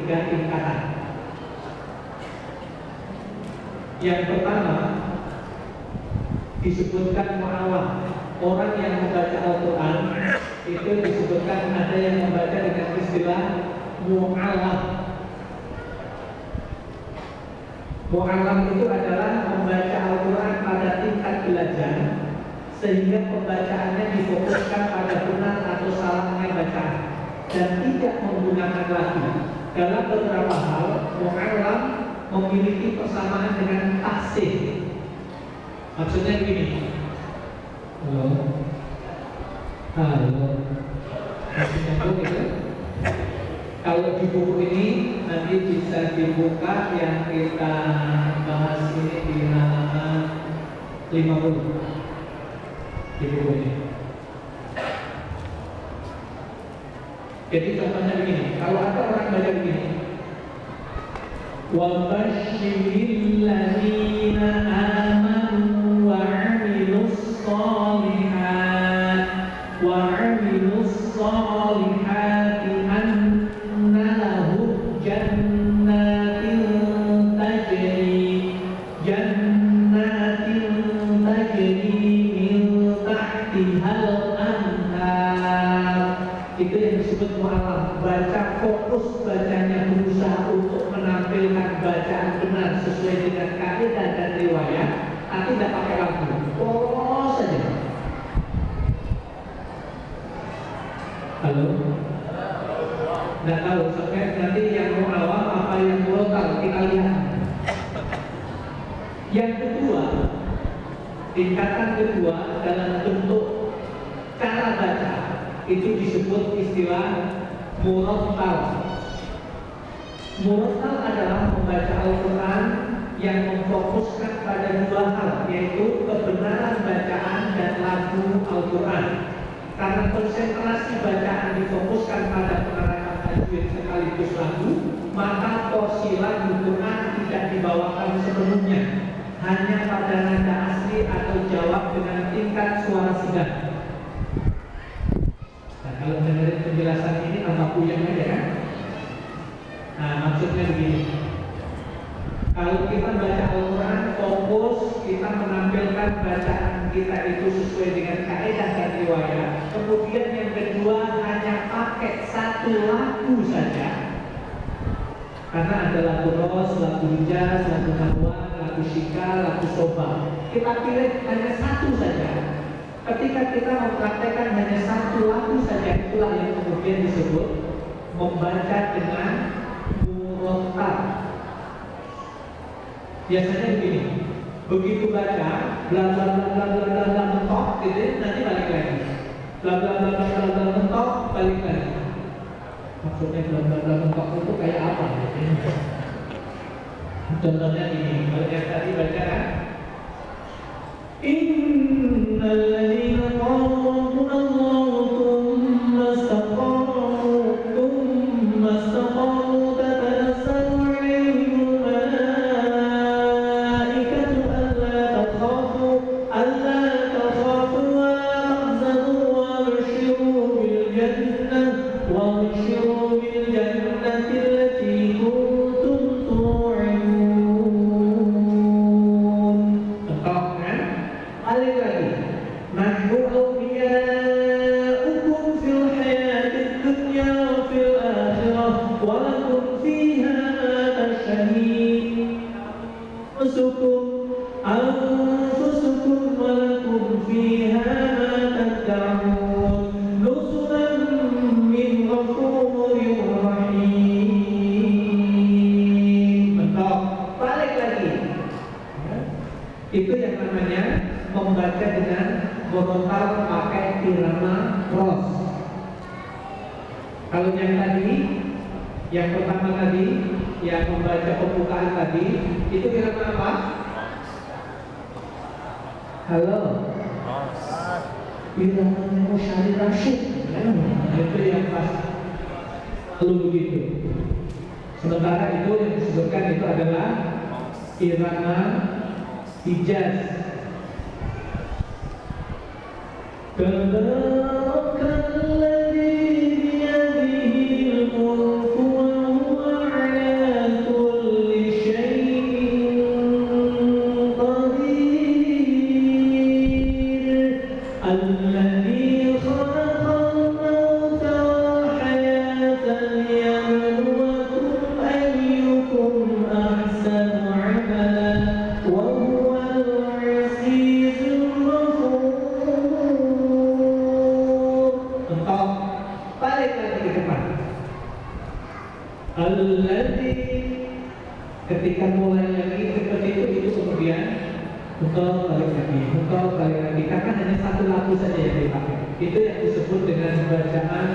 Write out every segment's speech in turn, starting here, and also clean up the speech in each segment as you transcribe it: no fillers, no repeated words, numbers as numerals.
3 tingkatan. Yang pertama disebutkan mu'awam, orang yang membaca Al-Quran itu disebutkan ada yang membaca dengan istilah mu'awam. Mu'awam itu adalah membaca Al-Quran pada tingkat belajar sehingga pembacaannya difokuskan pada benar atau salahnya bacaan dan tidak menggunakan lagu. Dalam beberapa hal, mu'awam memiliki persamaan dengan tahsin. Maksudnya begini. Halo. Masih nyambung gitu? Kalau di buku ini nanti bisa dibuka yang kita bahas ini di halaman 50 di buku ini. Jadi contohnya begini, kalau ada orang baca begini, wa basyiril ladzina amanu wa 'amilus shalihat wa 'amilus shalihati anna lahum jannatin tajri min tahtihal anhar. Itu yang disebut mu'allam. Baca fokus bacanya, berusaha untuk menampilkan bacaan benar sesuai dengan kaidah dan riwayat, tapi tidak pakai lagu, polos saja. Halo? Tidak tahu, sampai nanti yang mu'awam apa yang murotal kita lihat. Yang kedua, tingkatan kedua dalam bentuk cara baca itu disebut istilah murattal. Murattal adalah membaca Al-Quran yang memfokuskan pada 2 hal, yaitu kebenaran bacaan dan lagu Al-Quran. Karena konsentrasi bacaan difokuskan pada penerapan tajwid sekaligus lagu, maka porsi lagu Quran tidak dibawakan sepenuhnya, hanya pada nada asli atau jawab dengan tingkat suara sedang. Kalau mendengar penjelasan ini tambah puyeng aja kan? Nah, maksudnya begini. Kalau kita baca Al-Quran fokus, kita menampilkan bacaan kita itu sesuai dengan kaidah dan riwayat. Kemudian yang kedua hanya pakai 1 lagu saja. Karena ada lagu ros, lagu hijaz, lagu nahwan, lagu syika, lagu soba. Kita pilih hanya 1 saja. Ketika kita mempraktekkan hanya 1 lagu saja, itulah yang kemudian disebut membaca dengan murattal. Biasanya begini, begitu baca, bla bla bla bla bla bla bla mentok, gitu, nanti balik lagi. Bla bla bla bla bla bla mentok, balik lagi. Maksudnya bla bla bla mentok itu kayak apa? Gitu. Contohnya ini, kalau yang tadi baca kan, innal ladzina qalu rabbuna Allahu thumma istaqamu tatanazzalu 'alaihimul malaikatu alla takhafu wa la tahzanu wa abshiru bil jannati allati kuntum tu'adun. Balik lagi. Nahnu awliya'ukum fil hayatid dunya wa fil akhirah wa lakum fiha ma tashtahi anfusukum wa lakum fiha ma tad'un nuzulan min ghafurir rahim. Bentok. Balik lagi. Itu yang namanya membaca dengan murattal pakai irama ros. Kalau yang tadi, yang pertama tadi, yang membaca pembukaan tadi, itu irama apa? Halo? Iramanya Musyari Rashid. Itu yang pas lalu begitu. Sementara itu yang disebutkan itu adalah irama hijaz. Tabarakalladzi biyadihil mulku wa huwa ليبلوكم أيكم أحسن عملا وهو العزيز الغفور. Engkau balik lagi ke depan. Alladzi, ketika mulai lagi seperti itu kemudian engkau balik lagi karena hanya satu lagu saja yang dipakai. Itu yang disebut dengan bacaan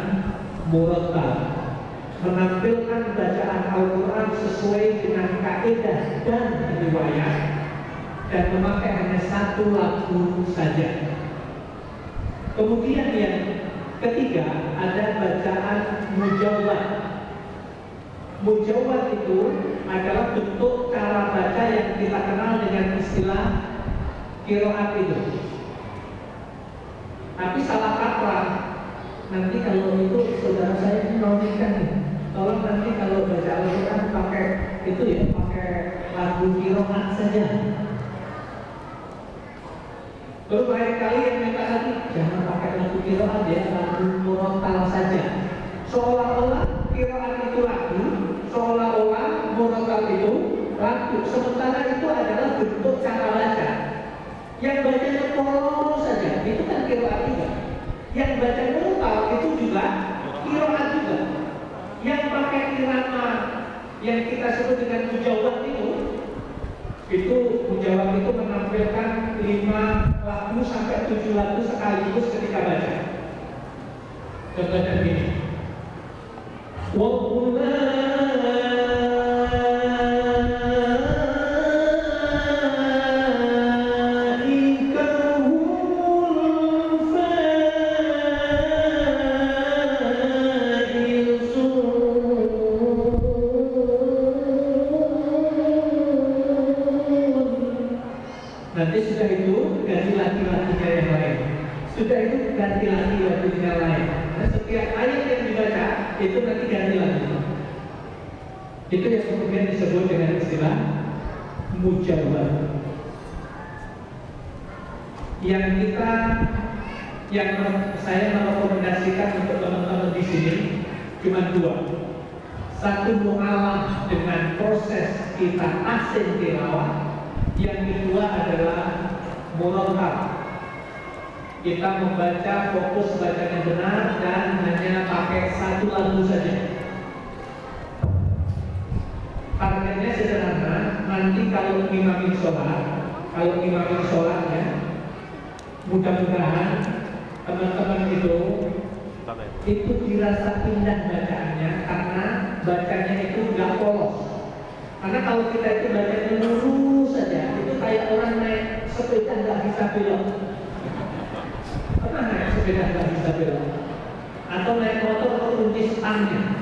murattal, menampilkan bacaan Al-Quran sesuai dengan kaidah dan riwayat dan memakai hanya satu lagu saja. Kemudian yang ketiga ada bacaan mujawwad. Mujawwad itu adalah bentuk cara baca yang kita kenal dengan istilah qiraat itu. Tapi salah kaprah. Nanti kalau itu saudara saya ini mau nikah nih, tolong nanti kalau baca Al-Quran pakai itu ya, pakai lagu qiraat saja. Terus lain kali yang minta lagi, jangan pakai lagu qiraat ya, lagu murattal saja. Seolah-olah qiraat itu lagu, seolah-olah murattal itu lagu. Sementara itu adalah bentuk cara baca. Yang bacanya polos saja, itu kan qiraat juga. Yang baca murattal itu juga qiraat juga. Yang pakai irama yang kita sebut dengan mujawwad itu mujawwad itu menampilkan 5 lagu sampai 7 lagu sekaligus ketika baca. Contohnya begini. Nanti sudah itu ganti lagi lagunya yang lain. Sudah itu ganti lagi lagunya yang lain. Nah, setiap ayat yang dibaca itu nanti ganti lagi. Itu yang kemudian disebut dengan istilah mujawwad. Yang saya merekomendasikan untuk teman-teman di sini cuma 2. Satu mu'alah dengan proses kita tahsin tilawah. Yang kedua adalah murattal. Kita membaca, fokus bacanya benar dan hanya pakai satu lagu saja. Targetnya sederhana. Nanti kalau imamin sholat ya, mudah-mudahan teman-teman itu dirasa indah bacaannya karena bacanya itu nggak polos. Karena kalau kita itu bacanya lurus saja, itu kayak orang naik sepeda nggak bisa belok. Pernah naik sepeda nggak bisa belok? Atau naik motor atau kunci stangnya?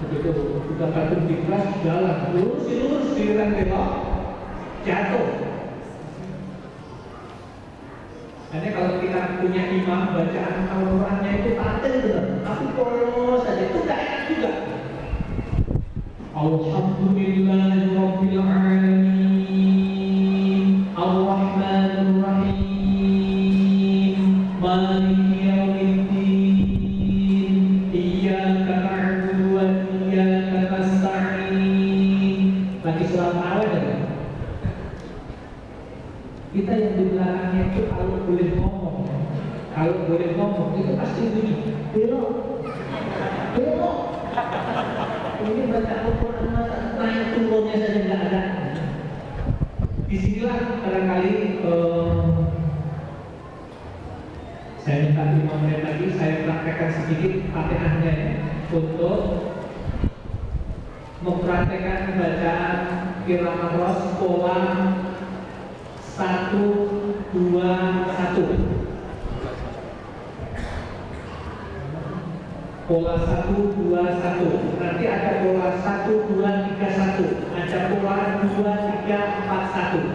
Begitu udah kadung di kelas jalan lurus giliran belok jatuh. Hanya kalau kita punya imam bacaan Al-Qurannya itu paten benar, tapi polos saja itu nggak enak juga. Alhamdulillahirabbil alamin Ar-Rahmanir Rahim Maliki yaumiddin Iyyaka na'budu wa iyyaka nasta'in. Lagi surat awal ya. Kita yang di belakangnya itu kalau boleh ngomong itu pasti bunyi belok. Ini baca Al-Quran masa naik turunnya saja nggak ada. Disinilah barangkali saya minta 5 menit lagi saya praktekkan sedikit Fatihahnya ya, untuk mempraktekkan bacaan Qiraat Ros pola 1, 2, 1. Pola 1, 2, 1. Nanti ada pola 1, 2, 3, 1. Ada pola 2, 3, 4, 1.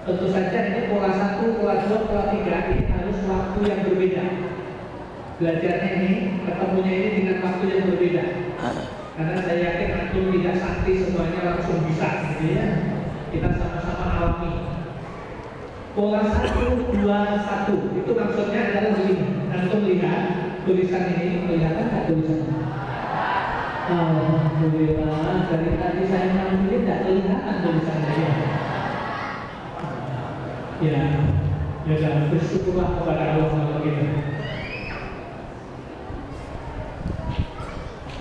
Tentu saja ini pola 1, pola 2, pola 3 ini harus waktu yang berbeda. Belajarnya ini, ketemunya ini dengan waktu yang berbeda. Karena saya yakin antum tidak sakti semuanya langsung bisa, gitu ya. Kita sama-sama alami. Pola 1, 2, 1 itu maksudnya adalah begini. Antum lihat 2 tulisan ini kelihatan nggak tulisannya? Alhamdulillah, dari tadi saya ngambil tidak kelihatan tulisannya. Ya, ya, bersyukurlah kepada Allah kalau begitu.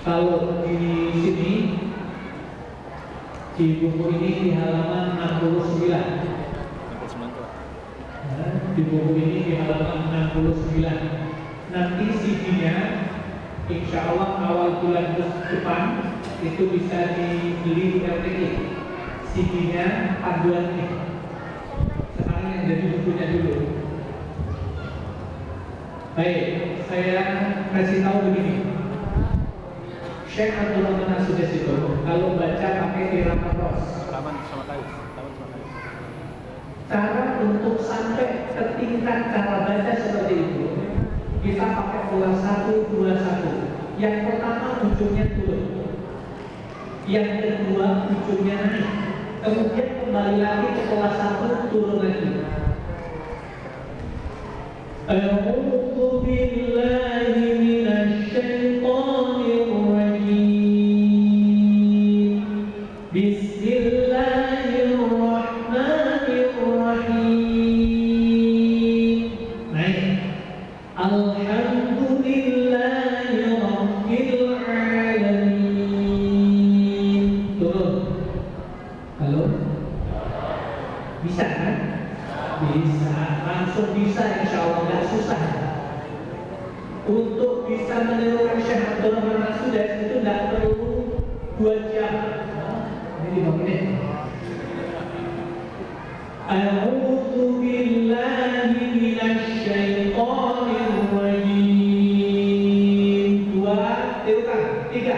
Kalau di sini di buku ini di halaman 69. Di buku ini di halaman 69. Nanti CD-nya insya Allah awal bulan depan itu bisa dibeli di RTI. CD-nya panduan ini. Sekarang yang jadi bukunya dulu. Baik, saya kasih tahu begini. Syekh Abdul Rahman As-Sudais itu kalau baca pakai irama ros. Cara untuk sampai ke tingkat cara baca seperti itu, kita pakai pola 1, 2, 1. Yang pertama ujungnya turun, yang kedua ujungnya naik, kemudian kembali lagi ke pola 1, turun lagi. A'udzu billahi minasy syaithanir rajim. Bismillahirrahmanirrahim. Naik. Alhamdulillahi rabbil alamin. Turun. Halo? Bisa kan? Bisa, langsung bisa insya Allah, nggak susah. Untuk bisa menirukan Syekh Abdul Rahman As-Sudais itu nggak perlu 2 jam. Ini 5 menit. A'udzu billahi minasy syaithanir rajim. 2, tirukan. 3.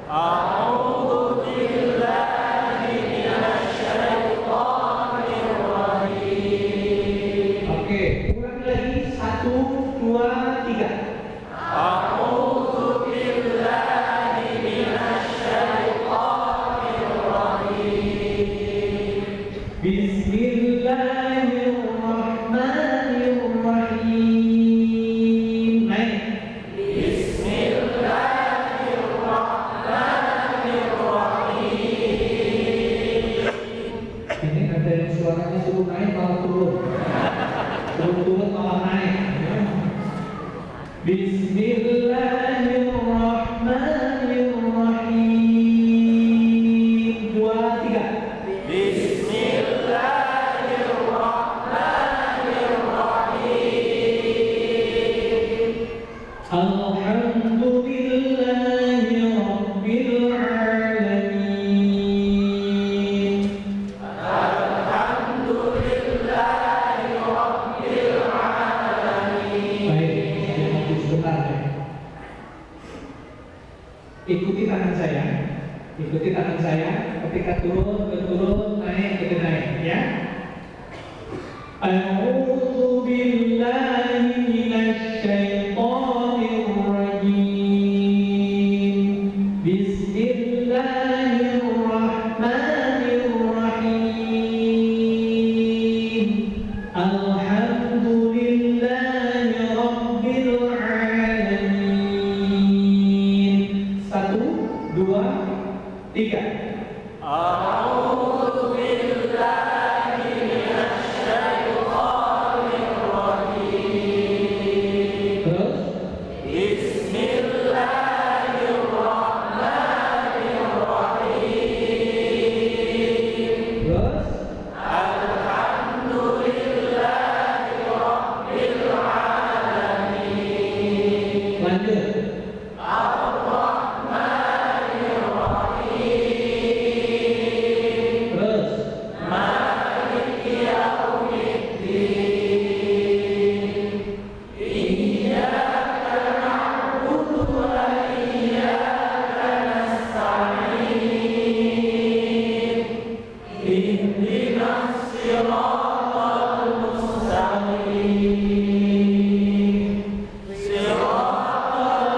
A'udzu billahi minasy syaithanir rajim. Oke, ulang lagi. 1, 2, 3. A'udzu billahi minasy syaithanir rajim. Bismillahirrahmanirrahim. Naik. Bismillahirrahmanirrahim. Ini ada yang suaranya suruh naik malah turun. Turun malah naik. Bismillahirrahmanirrahim. 2, 3. Alhamdulillahi rabbil alamin. Alhamdulillahi rabbil alamin. Baik, saya mau sebentar ya. Ikuti tangan saya. Ikuti tangan saya. Ketika turun, naik, naik ya. A'udzu billahi minasy syaithanir rajim. Bismillahirrahmanirrahim. Alhamdulillahi rabbil alamin. 1, 2, 3. A'udzu billahi minasy syaithanir rajim. Terus Bismillahirrahmanirrahim. Terus Alhamdulillahi rabbil alamin. Lanjut. Siratal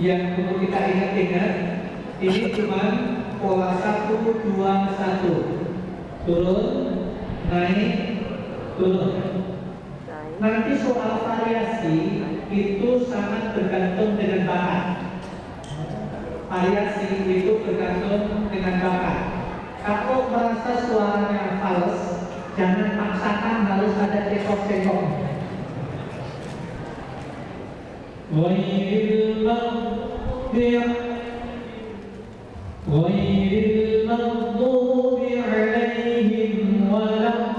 Yang perlu kita ingat-ingat, ini cuma pola 1, 2, 1. Turun, naik, turun. Nanti soal variasi itu sangat bergantung dengan bakat. Variasi itu bergantung dengan bakat. Kalau merasa suaranya fals, jangan paksakan harus ada cekok-cekok. Ghairil maghdubi alaihim waladdallin.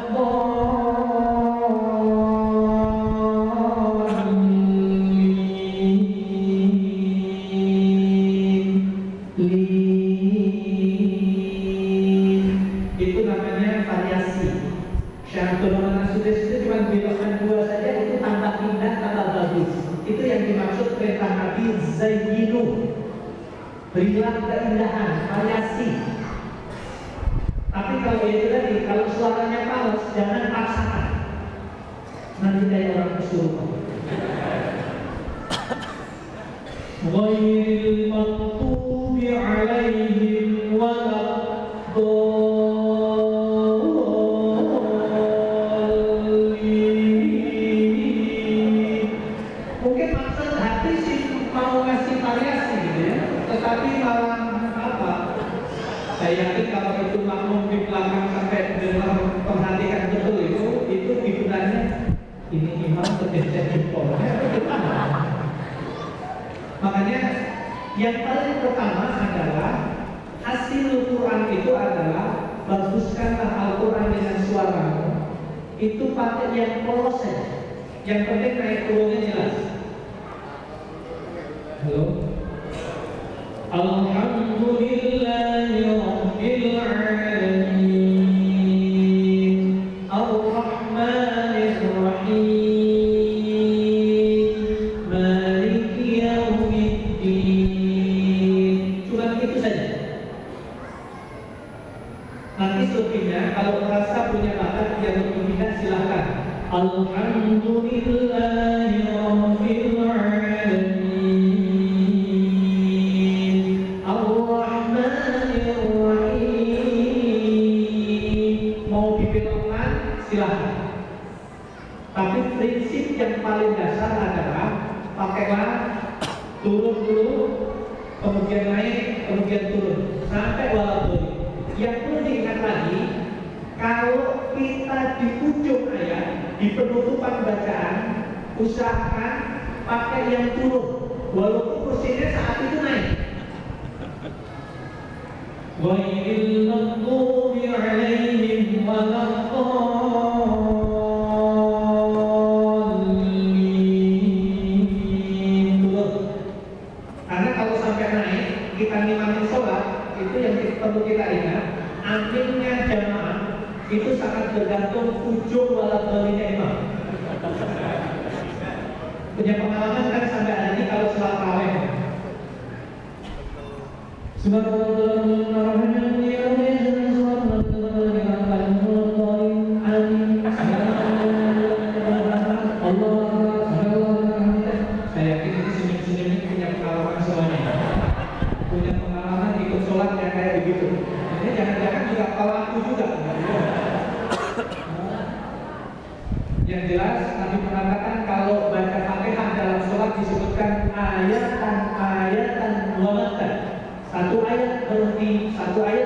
Itu namanya variasi. Syaratul Manasudis itu cuma belokkan 2 saja, itu tambah indah, tambah bagus. Itu yang dimaksud perintah Nabi, zayyinu, berilah keindahan, variasi. Tapi kalau itu tadi, kalau suaranya fals, jangan paksakan. Nanti kayak orang kesurupan. Ghairil maghdubi alaihim waladdallin. Mungkin maksud hati sih mau ngasih variasi gitu ya, tetapi malah apa? Saya yakin kalau itu makmum di belakang sampai dengar, perhatikan betul itu hiburannya. Ini imam terjadi jempolnya atau gimana? Makanya yang paling pertama adalah hasil Quran itu adalah baguskanlah Al-Quran dengan suaramu. Itu pakai yang polos saja. Yang penting naik turunnya jelas. Halo. Alhamdulillahi Rabbil Alamin Ar-Rahmanir Rahim Maliki Yaumiddin. Cuma itu saja. Nanti selebihnya kalau merasa punya bakat yang lebih indah silahkan. Alhamdulillahi Rabbil Alamin Ar-Rahmanir Rahim. Mau dibelokkan silahkan. Tapi prinsip yang paling dasar adalah pakailah turun dulu, kemudian naik, kemudian turun sampai waladdallin. Yang perlu diingat lagi, kalau kita di ujung ayat, di penutupan bacaan, usahakan pakai yang turun, walaupun kursinya saat itu naik. Ghairil maghdubi alaihim waladdallin. Turun. Karena kalau sampai naik, kita ngimamin sholat, itu yang perlu kita ingat, aminnya jamaah itu sangat bergantung ujung waladdalinnya imam. Punya pengalaman kan sampai hari ini kalau sholat tarawih. Saya yakin ini senyum-senyum ini punya pengalaman semuanya. Punya pengalaman ikut sholat yang kayak begitu. Ini jangan-jangan juga kalau aku juga. Yang jelas Nabi mengatakan kalau baca Fatihah dalam sholat disebutkan ayatan wa matan. Satu ayat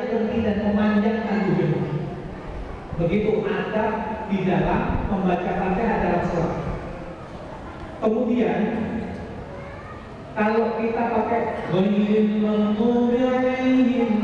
berhenti dan memanjangkan ujung. Begitu adab di dalam membaca Fatihah dalam sholat. Kemudian kalau kita pakai ghairil maghdubi alaihim